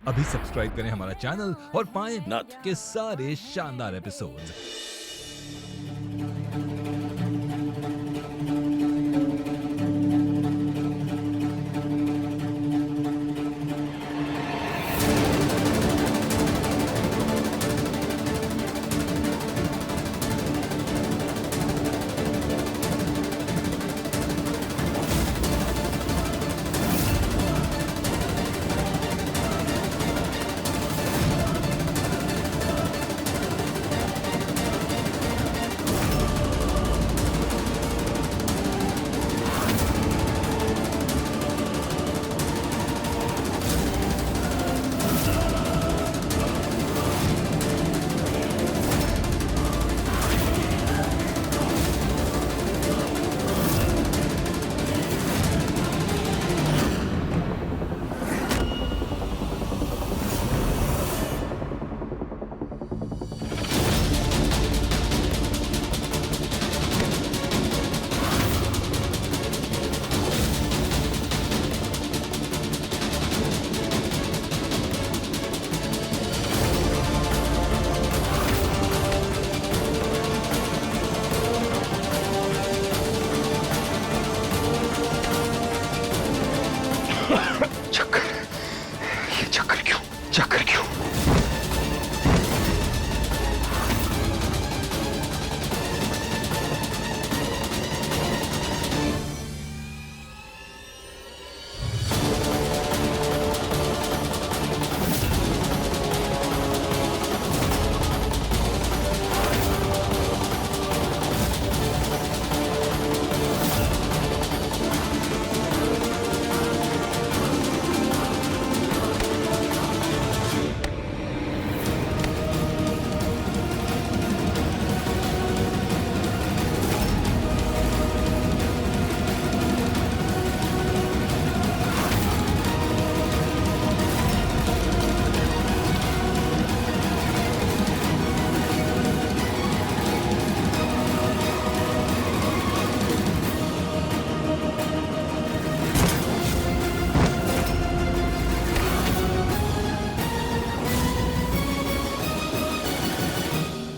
अभी सब्सक्राइब करें हमारा चैनल और पाएं नाथ। के सारे शानदार एपिसोड्स। चक्कर, ये चक्कर क्यों? चक्कर क्यों?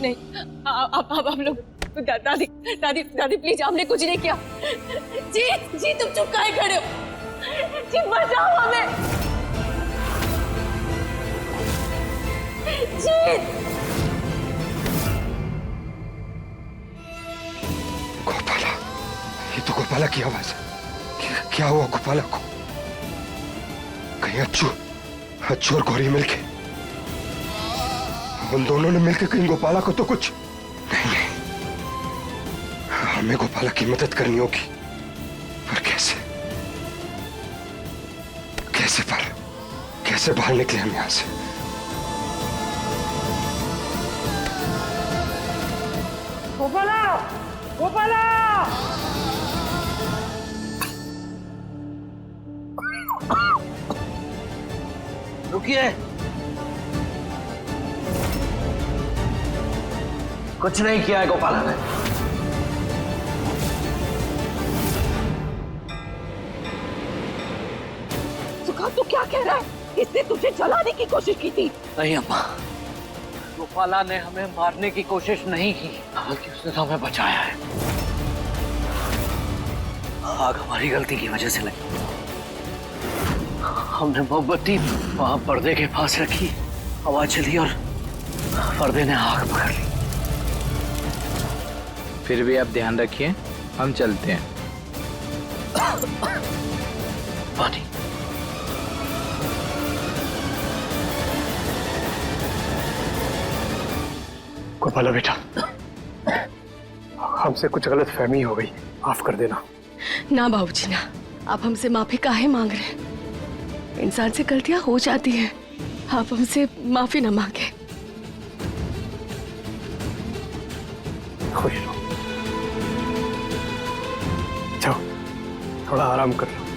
नहीं, अब हम लोग दादी दादी दादी प्लीज, हमने कुछ नहीं किया। जी जी, तुम चुप काहे खड़े हो? जी बचाओ हमें। जी गोपाला, ये तो गोपाला की आवाज है। क्या हुआ गोपाला को? कहीं अच्छू और गौरी मिलके, उन दोनों ने मिलकर कहीं गोपाला को तो कुछ नहीं। हमें गोपाला की मदद करनी होगी, पर कैसे? कैसे बाहर निकले हम यहां से? गोपाला, गोपाला! रुकिए, कुछ नहीं किया है गोपाला ने। सुखा, तू क्या कह रहा है? इसने तुझे जलाने की कोशिश की थी। नहीं अम्मा, गोपाला ने हमें मारने की कोशिश नहीं की, बल्कि उसने तो हमें बचाया है। आग हमारी गलती की वजह से लगी। हमने मोमबत्ती वहां पर्दे के पास रखी, हवा चली और पर्दे ने आग पकड़ ली। फिर भी आप ध्यान रखिए, हम चलते हैं। पानी। गोपाला बेटा, हमसे कुछ गलत फहमी हो गई, माफ कर देना। ना बाबूजी ना, आप हमसे माफी काहे मांग रहे हैं? इंसान से गलतियां हो जाती हैं, आप हमसे माफी ना मांगे। खुश रहो, जाओ थोड़ा आराम कर लो।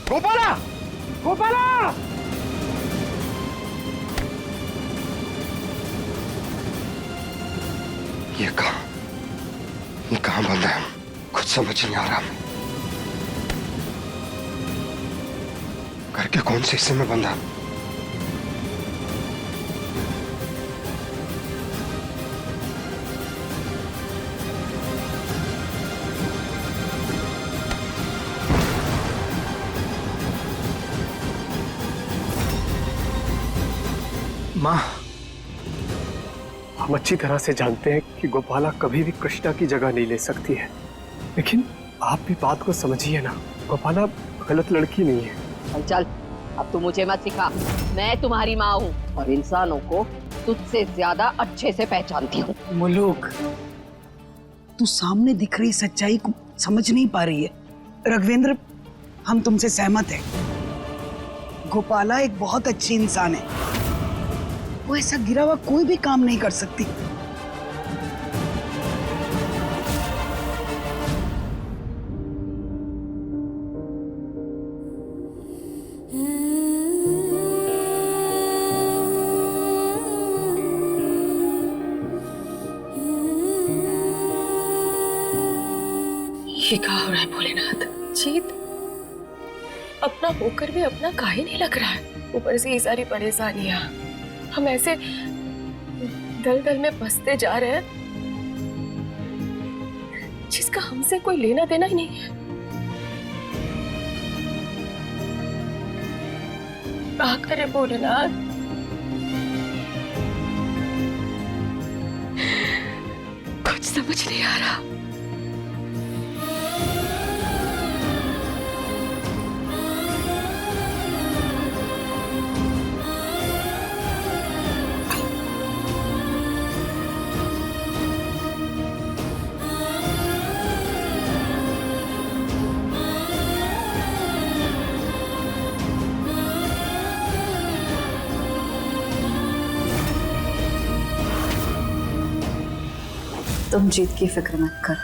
गोपाला, गोपाला! ये कहाँ बंद है? कुछ समझ नहीं आ रहा। घर के कौन से हिस्से में बंद है? माँ, हम अच्छी तरह से जानते हैं कि गोपाला कभी भी कृष्णा की जगह नहीं ले सकती है, लेकिन आप भी बात को समझिए ना। गोपाला गलत लड़की नहीं है। चल चल, अब तू मुझे मत सिखा। मैं तुम्हारी माँ हूँ और इंसानों को तुझसे ज्यादा अच्छे से पहचानती हूँ। मुलुक, तू सामने दिख रही सच्चाई को समझ नहीं पा रही है। रघवेंद्र, हम तुमसे सहमत हैं। गोपाला एक बहुत अच्छी इंसान है। वो ऐसा गिरा हुआ कोई भी काम नहीं कर सकती। ये क्या हो रहा है भोलेनाथ? जीत अपना होकर भी अपना काहे नहीं लग रहा है। ऊपर से ये सारी परेशानियां, हम ऐसे दलदल में फंसते जा रहे हैं जिसका हमसे कोई लेना देना ही नहीं है। क्या करे भोलेनाथ? कुछ समझ नहीं आ रहा। तुम जीत की फिक्र मत करो।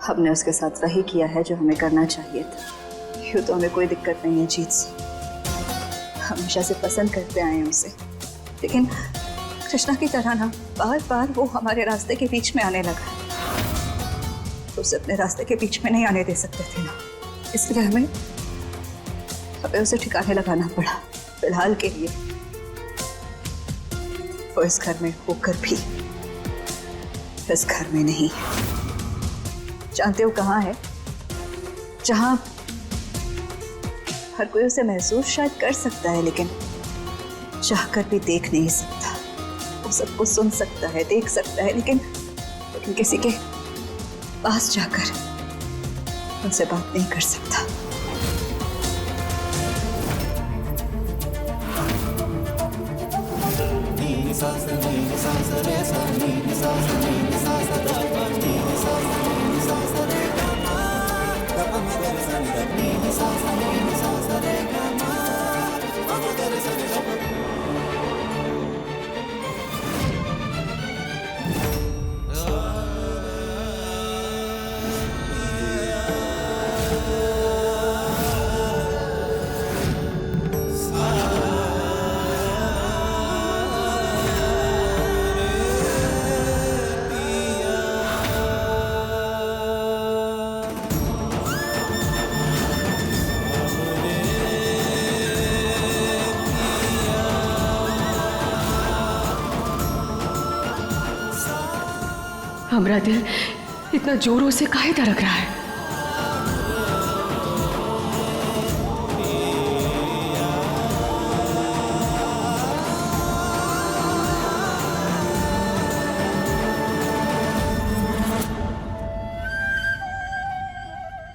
हमने उसके साथ वही किया है जो हमें करना चाहिए था। यूं तो हमें कोई दिक्कत नहीं है जीत से, हमेशा से पसंद करते आए हैं उसे, लेकिन कृष्णा की तरह ना बार बार वो हमारे रास्ते के बीच में आने लगा। उसे अपने रास्ते के बीच में नहीं आने दे सकते थे ना, इसलिए हमें उसे ठिकाने लगाना पड़ा। फिलहाल के लिए वो इस घर में होकर भी इस घर में नहीं है। जानते हो कहाँ है? जहां हर कोई उसे महसूस शायद कर सकता है, लेकिन चाहकर भी देख नहीं सकता। वो सबको सुन सकता है, देख सकता है, लेकिन किसी के पास जाकर उनसे बात नहीं कर सकता। हमारा दिल इतना जोरों से काहे धड़क रहा है?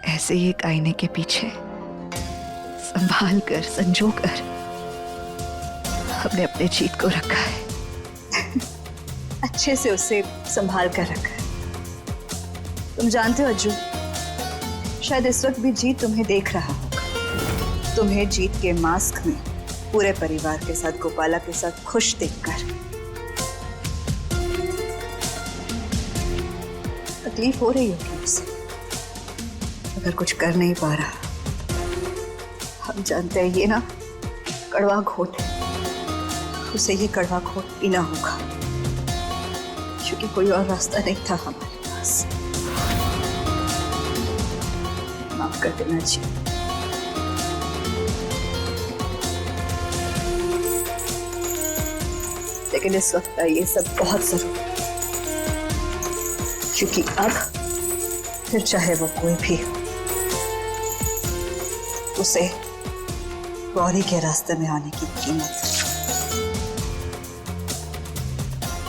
ऐसे ही एक आईने के पीछे संभाल कर, संजो कर हमने अपने जीत को रखा है। अच्छे से उसे संभाल कर रखा है। तुम जानते हो अज्जू, शायद इस वक्त भी जीत तुम्हें देख रहा होगा। तुम्हें जीत के मास्क में पूरे परिवार के साथ, गोपाला के साथ खुश देखकर तकलीफ हो रही होगी उसे, अगर कुछ कर नहीं पा रहा हम जानते हैं ये ना कड़वा घोट है, उसे ये कड़वा घोट पीना होगा, क्योंकि कोई और रास्ता नहीं था हमारे पास। माफ कर देना जी। लेकिन इस वक्त ये सब बहुत जरूरी है, क्योंकि अब फिर चाहे वो कोई भी हो, उसे गौरी के रास्ते में आने की कीमत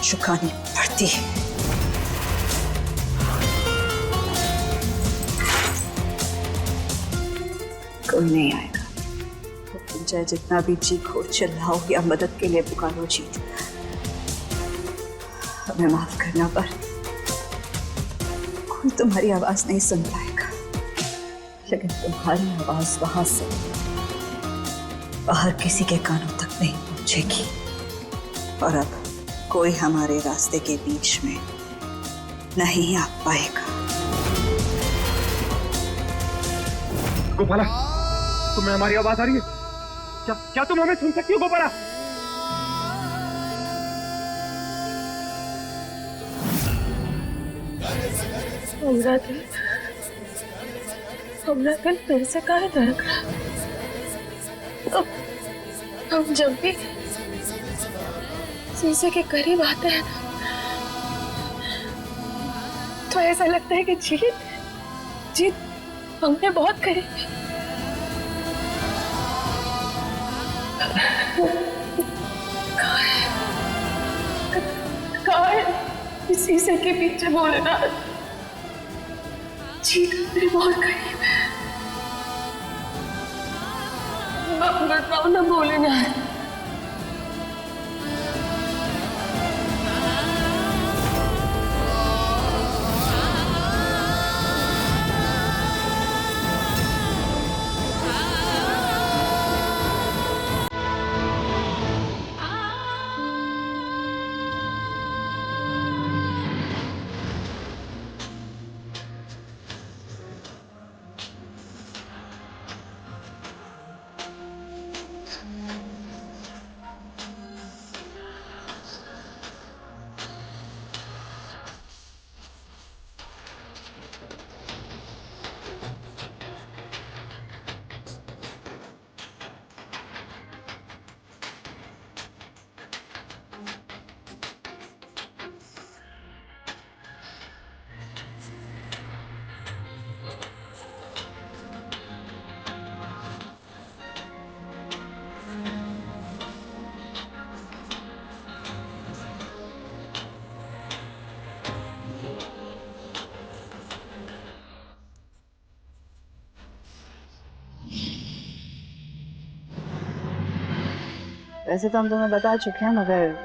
चुकानी पड़ती है। कोई नहीं आएगा, तो तुम चाहे जितना भी चीखो चिल्लाओ या मदद के लिए पुकारो जीत, हमें माफ करना, पर कोई तुम्हारी आवाज नहीं सुन पाएगा। लेकिन तुम्हारी आवाज वहां से बाहर किसी के कानों तक नहीं पहुंचेगी, और अब कोई हमारे रास्ते के बीच में नहीं आ पाएगा। गोपाला, तुम्हें हमारी आवाज आ रही है? क्या तुम हमें सुन सकती हो गोपाला? हमरा दिल फिर से काहे धड़क रहा? हम जब भी शीशे के करीब आते हैं तो ऐसा लगता है कि जीत हमने बहुत करीब है। कहाँ है इस शीशे के पीछे भोलेनाथ? जीत हमने बहुत करीब है। बताओ ना भोलेनाथ। वैसे तो हम तुम्हें बता चुके हैं, मगर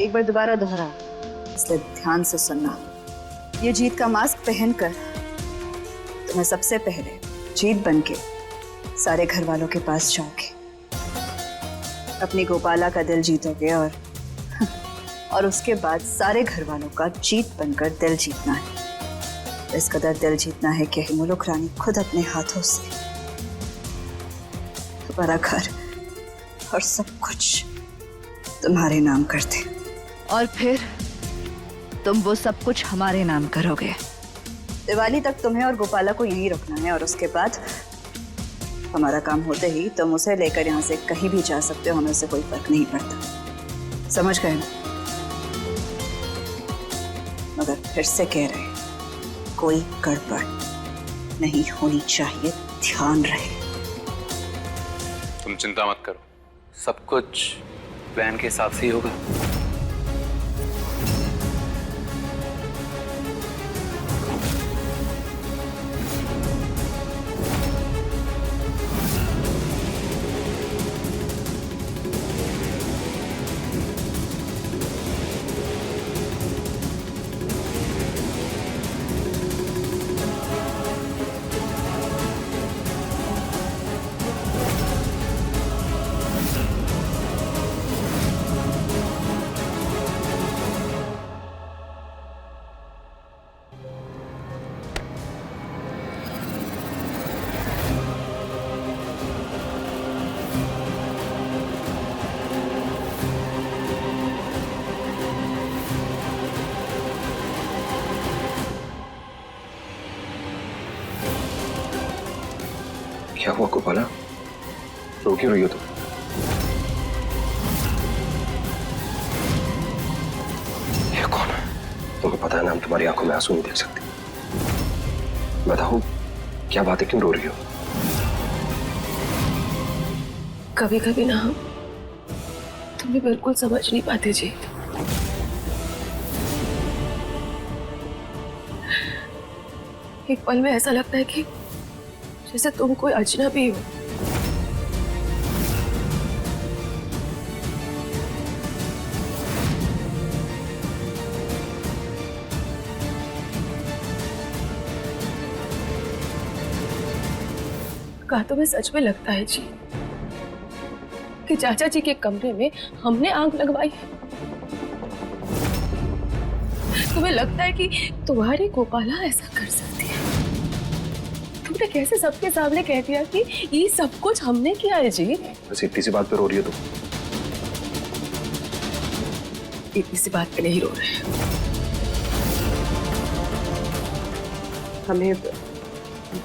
एक बार दोबारा दोहरा, इसलिए ध्यान से सुनना। ये जीत का मास्क पहनकर तुम्हें सबसे पहले जीत बनके सारे घर वालों के पास जाओगे, अपनी गोपाला का दिल जीतोगे, और उसके बाद सारे घर वालों का जीत बनकर दिल जीतना है। इस कदर दिल जीतना है कि मुलुक रानी खुद अपने हाथों से तुम्हारा घर और सब कुछ तुम्हारे नाम कर दे, और फिर तुम वो सब कुछ हमारे नाम करोगे। दिवाली तक तुम्हें और गोपाला को यहीं रखना है, और उसके बाद हमारा काम होते ही तुम उसे लेकर यहाँ से कहीं भी जा सकते हो, हमें से कोई फर्क नहीं पड़ता। समझ गए ना? मगर फिर से कह रहे हैं, कोई गड़बड़ नहीं होनी चाहिए, ध्यान रहे। तुम चिंता मत करो, सब कुछ प्लान के हिसाब से ही होगा। क्या हुआ गोपाला? रो क्यों रही हो तुम? ये कौन है? तुम्हें पता है ना, हम तुम्हारी आंखों में आंसू नहीं देख सकते। बताओ क्या बात है, क्यों रो रही हो? कभी कभी ना हम तुम्हें बिल्कुल समझ नहीं पाते जीत। एक पल में ऐसा लगता है कि जैसे तुम कोई अजनबी हो। कहा तुम्हें सच में लगता है जी कि चाचा जी के कमरे में हमने आग लगवाई है? तुम्हें लगता है कि तुम्हारी गोपाला ऐसा कर सकती है? तुमने कैसे सबके सामने कह दिया कि ये सब कुछ हमने किया है जी? बस इतनी सी बात पे रो रही हो तुम? इतनी सी बात पे नहीं रो रहे हैं। हमें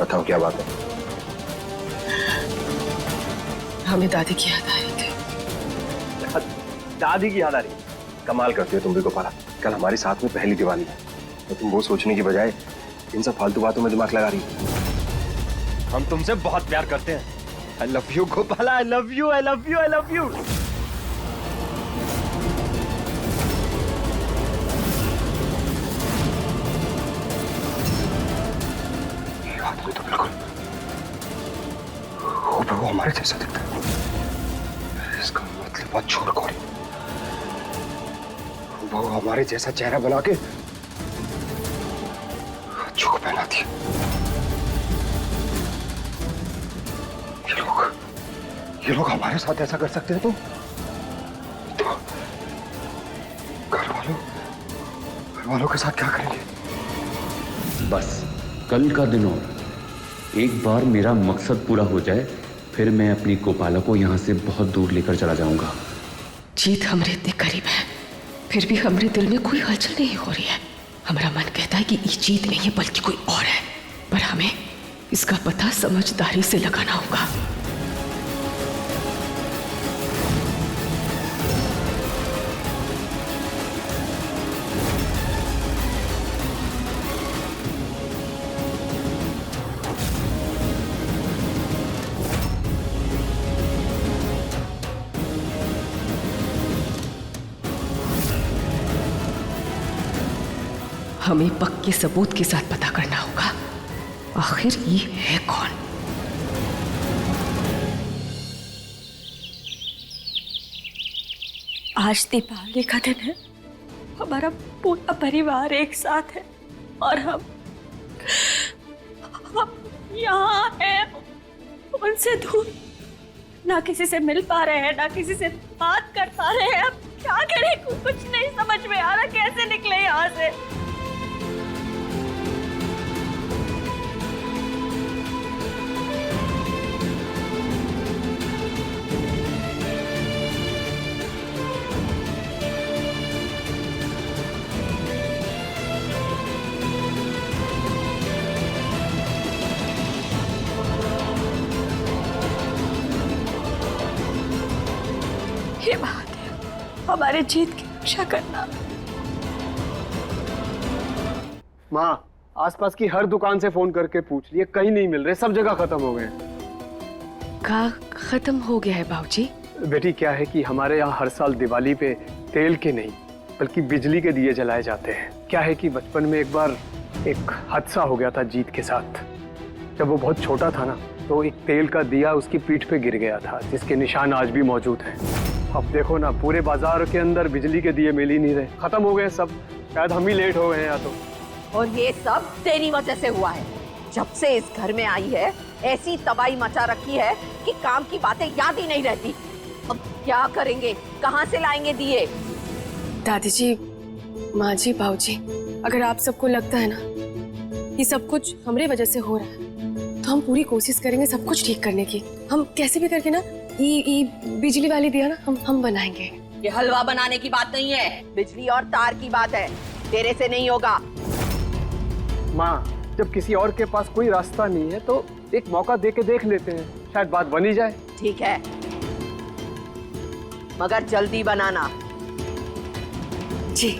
बताओ क्या बात है? हमें दादी की याद आ रही थी। दादी की याद आ रही है? कमाल करती हो तुम भी गोपाला। कल हमारे साथ में पहली दिवाली है तो तुम वो सोचने की बजाय इन सब फालतू बातों में दिमाग लगा रही है। हम तुमसे बहुत प्यार करते हैं। I love you Gopala, I love you, I love you, I love you. ये आदमी तो बिल्कुल वो हमारे जैसा दिखता है। इसका मतलब बात छोड़ कौन, वो हमारे जैसा चेहरा बना के अच्छों को पहना दिया। ये लोग हमारे साथ ऐसा कर सकते हैं तो घर वालों के साथ क्या करेंगे? बस कल का दिन और एक बार मेरा मकसद पूरा हो जाए, फिर मैं अपनी गोपाला को यहाँ से बहुत दूर लेकर चला जाऊंगा। जीत हमरे इतने करीब है, फिर भी हमरे दिल में कोई हलचल नहीं हो रही है। हमारा मन कहता है कि ये जीत नहीं है बल्कि कोई और है, पर हमें इसका पता समझदारी से लगाना होगा। हमें पक्के सबूत के साथ पता करना होगा आखिर ये है कौन। आज दीपावली का दिन है, हमारा पूरा परिवार एक साथ है और हम यहाँ हैं उनसे दूर, ना किसी से मिल पा रहे हैं, ना किसी से बात कर पा रहे हैं। अब क्या करें, कुछ नहीं समझ में आ रहा, कैसे निकले यहाँ से। ये बात है, हमारे जीत की रक्षा करना। माँ, आसपास की हर दुकान से फोन करके पूछ लिए, कहीं नहीं मिल रहे, सब जगह खत्म हो गए। का खत्म हो गया है बाबूजी? बेटी क्या है कि हमारे यहाँ हर साल दिवाली पे तेल के नहीं बल्कि बिजली के दिए जलाए जाते हैं। क्या है कि बचपन में एक बार एक हादसा हो गया था जीत के साथ। जब वो बहुत छोटा था ना, तो एक तेल का दिया उसकी पीठ पे गिर गया था, जिसके निशान आज भी मौजूद हैं। अब देखो ना, पूरे बाजार के अंदर बिजली के दिए मिल ही नहीं रहे, खत्म हो गए सब। शायद हम ही लेट हो गए या तो। और ये सब तेरी वजह से हुआ है। जब से इस घर में आई है ऐसी तबाही मचा रखी है कि काम की बातें याद ही नहीं रहती। अब क्या करेंगे, कहाँ से लाएंगे दिए? दादी जी, माँ जी, बाबूजी, अगर आप सबको लगता है ना ये सब कुछ हमारे वजह से हो रहा है तो हम पूरी कोशिश करेंगे सब कुछ ठीक करने की। हम कैसे भी करके ना ये बिजली वाली दिया ना हम बनाएंगे। ये हलवा बनाने की बात नहीं है, बिजली और तार की बात है। तेरे से नहीं होगा। माँ, जब किसी और के पास कोई रास्ता नहीं है तो एक मौका दे के देख लेते हैं, शायद बात बनी जाए। ठीक है, मगर जल्दी बनाना। जी।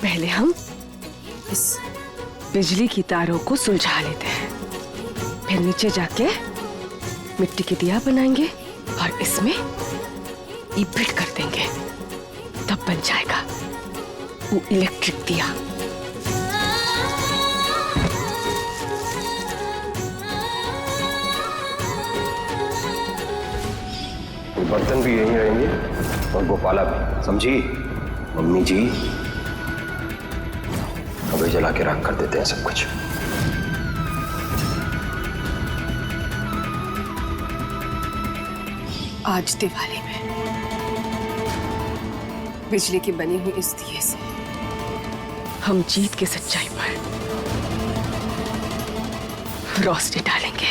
पहले हम इस बिजली की तारों को सुलझा लेते हैं, फिर नीचे जाके मिट्टी की दिया बनाएंगे और इसमें ये फिट कर देंगे, तब बन जाएगा वो इलेक्ट्रिक दिया। बर्तन भी यहीं रहेंगे और गोपाला भी, समझी? मम्मी जी अभी जला के राख कर देते हैं सब कुछ। आज दिवाली में बिजली की बनी हुई इस दिए से हम जीत की सच्चाई पर रोशनी डालेंगे।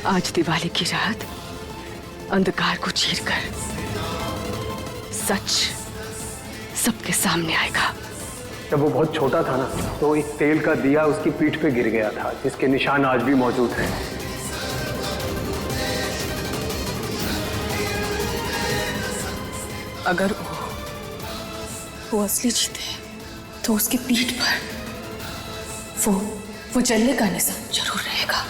आज दिवाली की रात अंधकार को चीरकर सच सबके सामने आएगा। जब वो बहुत छोटा था ना, तो एक तेल का दिया उसकी पीठ पे गिर गया था, जिसके निशान आज भी मौजूद हैं। अगर वो असली जीत है तो उसकी पीठ पर वो जलने का निशान जरूर रहेगा।